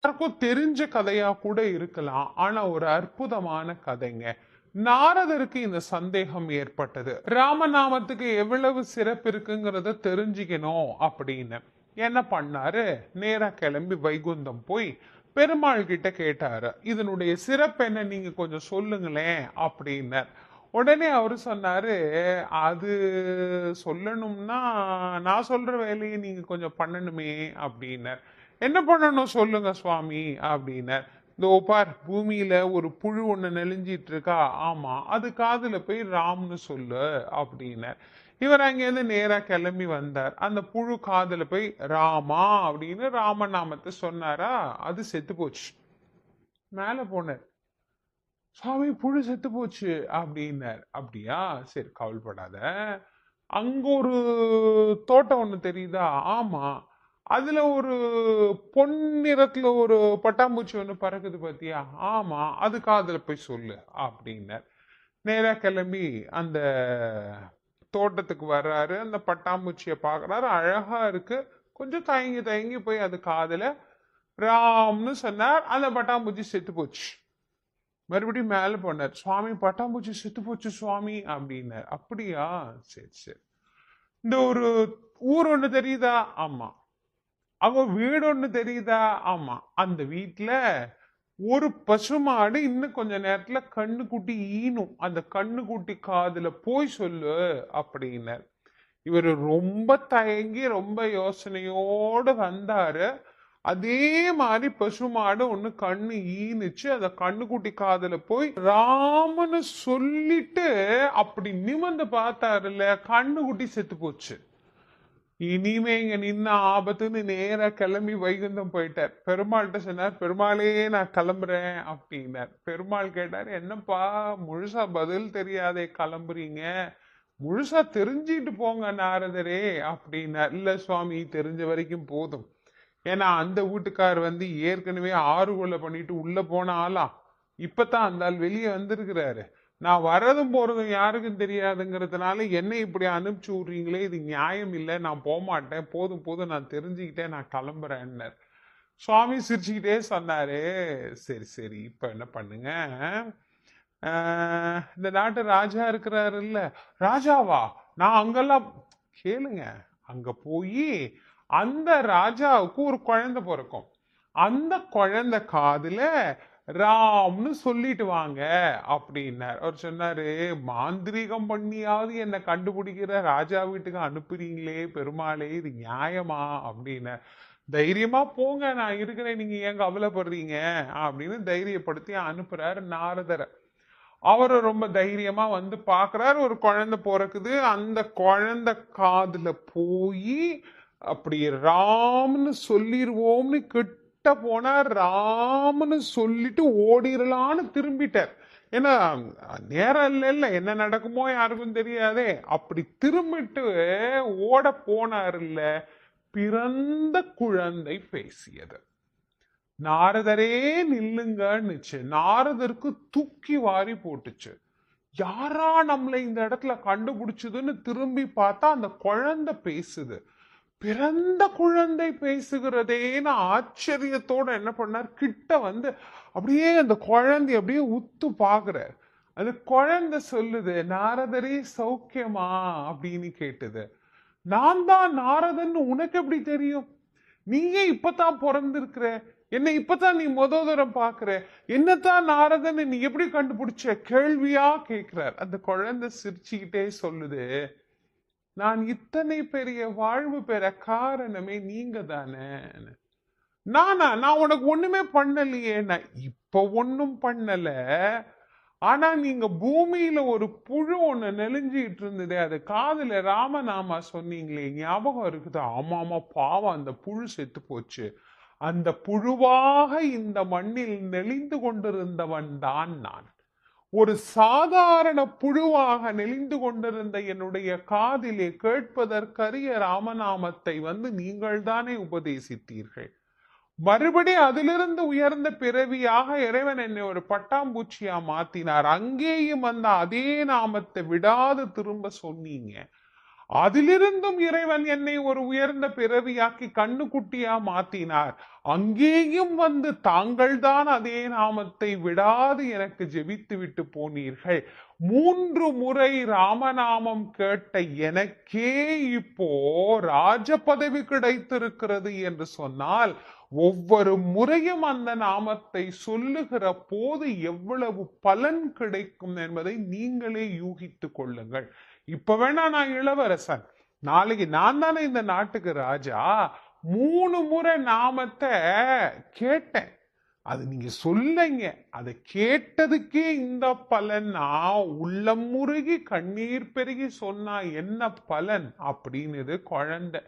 எல்லாருக்கும் தெரிஞ்ச கதையா கூட இருக்கலாம். ஆனா ஒரு அற்புதமான கதைங்க. நாரதருக்கு இந்த சந்தேகம் ஏற்பட்டது. ராமநாமத்துக்கு எவ்வளவு சிறப்பு இருக்குங்கிறத தெரிஞ்சுக்கணும் அப்படின்னு. என்ன பண்ணாரு? நேரா கிளம்பி வைகுந்தம் போய் பெருமாள் கிட்ட கேட்டாரு. இதனுடைய சிறப்பு என்ன, நீங்க கொஞ்சம் சொல்லுங்களேன் அப்படின்னார். உடனே அவரு சொன்னாரு, அது சொல்லணும்னா நான் சொல்ற வேலையை நீங்க கொஞ்சம் பண்ணணுமே அப்படின்னார். என்ன பண்ணணும் சொல்லுங்க சுவாமி அப்படின்னார். இதோ பார், பூமியில ஒரு புழு ஒண்ணு நெளிஞ்சிட்டு இருக்கா, ஆமா, அது காதுல போய் ராம்னு சொல்லு அப்படின்னார். இவர் அங்கேருந்து நேரா கிளம்பி வந்தார். அந்த புழு காதுல போய் ராமா அப்படின்னு ராமநாமத்தை சொன்னாரா, அது செத்து போச்சு. மேல போனார். சுவாமி, புழு செத்து போச்சு அப்படின்னார். அப்படியா, சரி கவலைப்படாத. அங்க ஒரு தோட்டம் ஒண்ணு தெரியுதா, ஆமா, அதுல ஒரு பொன்னிறத்துல ஒரு பட்டாம்பூச்சி ஒண்ணு பறக்குது பாத்தியா, ஆமா, அது காதுல போய் சொல்லு அப்படின்னார். நேரா கிளம்பி அந்த தோட்டத்துக்கு வர்றாரு. அந்த பட்டாம்பூச்சியை பாக்குறாரு, அழகா இருக்கு. கொஞ்சம் தயங்கி தயங்கி போய் அது காதுல ராம்னு சொன்னார். அந்த பட்டாம்பூச்சி செத்து போச்சு. மறுபடியும் மேல போனார். சுவாமி, பட்டாம்பூச்சி செத்து போச்சு சுவாமி அப்படின்னார். அப்படியா, சரி சரி. இந்த ஒரு ஊர் ஒண்ணு தெரியுதா, ஆமா. அவ வீடு ஒண்ணு தெரியுதா, ஆமா. அந்த வீட்டுல ஒரு பசுமாடு இன்னும் கொஞ்ச நேரத்துல கண்ணுக்குட்டி ஈனும். அந்த கண்ணுக்குட்டி காதுல போய் சொல்லு அப்படின்னார். இவரு ரொம்ப தயங்கி ரொம்ப யோசனையோடு வந்தாரு. அதே மாதிரி பசுமாடு ஒண்ணு கண்ணு ஈனுச்சு. அந்த கண்ணுக்குட்டி காதுல போய் ராமன்னு சொல்லிட்டு அப்படி நிமிர்ந்து பார்த்தாருல்ல, கண்ணுக்குட்டி செத்து போச்சு. இனிமே இங்க நின்ன ஆபத்துன்னு நேரா கிளம்பி வைகுந்தம் போயிட்டார். பெருமாள்கிட்ட சொன்னார், பெருமாளே நான் கிளம்புறேன் அப்படின்னார். பெருமாள் கேட்டார், என்னப்பா முழுசா பதில் தெரியாதே கிளம்புறீங்க, முழுசா தெரிஞ்சிட்டு போங்க நாரதரே அப்படின்னார். இல்ல சுவாமி, தெரிஞ்ச வரைக்கும் போதும். ஏன்னா அந்த வீட்டுக்கார் ஏற்கனவே ஆறுகொலை பண்ணிட்டு உள்ள போன ஆளா, இப்பதான் அந்த ஆள் வெளியே வந்திருக்கிறாரு. நான் வரதும் போறதும் யாருக்கும் தெரியாதுங்கிறதுனால என்னை இப்படி அனுப்பிச்சு விடுறீங்களே, இது நியாயம் இல்லை, நான் போகமாட்டேன், போதும் போதும், நான் தெரிஞ்சுக்கிட்டேன், நான் கிளம்புறேன்னார். சுவாமி சிரிச்சுக்கிட்டே சொன்னாரு, சரி சரி, இப்ப என்ன பண்ணுங்க, இந்த நாட்டு ராஜா இருக்கிறாரு இல்ல, ராஜாவா, நான் அங்கெல்லாம் கேளுங்க, அங்க போய் அந்த ராஜாவுக்கு ஒரு குழந்தை பிறக்கும். அந்த குழந்தை காதுல ராம்னு சொல்லிட்டு வாங்க அப்படின்னார். அவர் சொன்னாரு, மாந்திரீகம் பண்ணியாவது என்ன கண்டுபிடிக்கிற ராஜா வீட்டுக்கு அனுப்புறீங்களே பெருமாளே, இது நியாயமா அப்படின்னார். தைரியமா போங்க, நான் இருக்கிறேன், நீங்க ஏன் கவலைப்படுறீங்க அப்படின்னு தைரியப்படுத்தி அனுப்புறாரு நாரதரை. அவரு ரொம்ப தைரியமா பாக்குறாரு. ஒரு குழந்தை பிறக்குது. அந்த குழந்தை காதுல போய் அப்படி ராம்னு சொல்லிடுவோம்னு கிட்ட போனா ராம்னு சொல்லிட்டு ஓடிரலான்னு திரும்பிட்டார். ஏன்னா நேரம் இல்ல, என்ன நடக்குமோ யாருக்கும் தெரியாதே. அப்படி திரும்பிட்டு ஓட போனார் இல்ல, பிறந்த குழந்தை பேசியது. நாரதரே நில்லுங்கன்னுச்சு. நாரதருக்கு தூக்கி வாரி போட்டுச்சு. யாரா நம்மளை இந்த இடத்துல கண்டுபிடிச்சதுன்னு திரும்பி பார்த்தா அந்த குழந்தை பேசுது. பிறந்த குழந்தை பேசுகிறதேன்னு ஆச்சரியத்தோட என்ன பண்ணார், கிட்ட அப்படியே அந்த குழந்தை அப்படியே உத்து பாக்குறார். அந்த குழந்தை சொல்லுது, நாரதரே சௌக்கியமா அப்படின்னு கேட்டது. நான் தான் நாரதன், உனக்கு எப்படி தெரியும்? நீயே இப்பதான் பிறந்திருக்கிற, என்னை இப்பதான் நீ தூரம் பாக்குற, என்னத்தான் நாரதன் நீ எப்படி கண்டுபிடிச்ச கேள்வியா கேட்கிறார். அந்த குழந்தை சிரிச்சுக்கிட்டே சொல்லுது, நான் இத்தனை பெரிய வாழ்வு பெற காரணமே நீங்க தானே. நான் உனக்கு ஒண்ணுமே பண்ணலையே, நான் இப்ப ஒண்ணும் பண்ணல, ஆனா நீங்க பூமியில ஒரு புழு ஒண்ணு நெலிஞ்சிட்டு இருந்ததே, அது காதுல ராமநாமா சொன்னீங்களே, ஞாபகம் இருக்குது? ஆமா ஆமா, பாவம், அந்த புழு செத்து போச்சு. அந்த புழுவாக இந்த மண்ணில் நெளிந்து கொண்டிருந்தவன் தான் நான். ஒரு சாதாரண புழுவாக நெளிந்து கொண்டிருந்த என்னுடைய காதிலே கேட்பதற்கரிய ராமநாமத்தை நீங்கள் தானே உபதேசித்தீர்கள். மறுபடி அதிலிருந்து உயர்ந்த பிறவியாக இறைவன் என்னை ஒரு பட்டாம்பூச்சியா மாத்தினார். அங்கேயும் அதே நாமத்தை விடாது திரும்ப சொன்னீங்க. அதிலிருந்தும் இறைவன் என்னை ஒரு உயர்ந்த பிறவியாக்கி கண்ணுக்குட்டியா மாத்தினார். அங்கேயும் வந்து தாங்கள்தான் அதே நாமத்தை விடாது எனக்கு ஜெபித்து விட்டு போனீர்கள். 3 முறை ராமநாமம் கேட்ட எனக்கே இப்போ ராஜ பதவி கிடைத்திருக்கிறது என்று சொன்னால், ஒவ்வொரு முறையும் அந்த நாமத்தை சொல்லுகிற போது எவ்வளவு பலன் கிடைக்கும் என்பதை நீங்களே யூகித்துக் கொள்ளுங்கள். இப்ப வேணா நான் இளவரசன், நாளைக்கு நான் தானே இந்த நாட்டுக்கு ராஜா. 3 முறை நாமத்தை கேட்டேன், அது நீங்க சொல்லுங்க, அதை கேட்டதுக்கே இந்த பலனா, உள்ளம் முருகி கண்ணீர் பெருகி சொன்னா என்ன பலன் அப்படின்னு குழந்தை.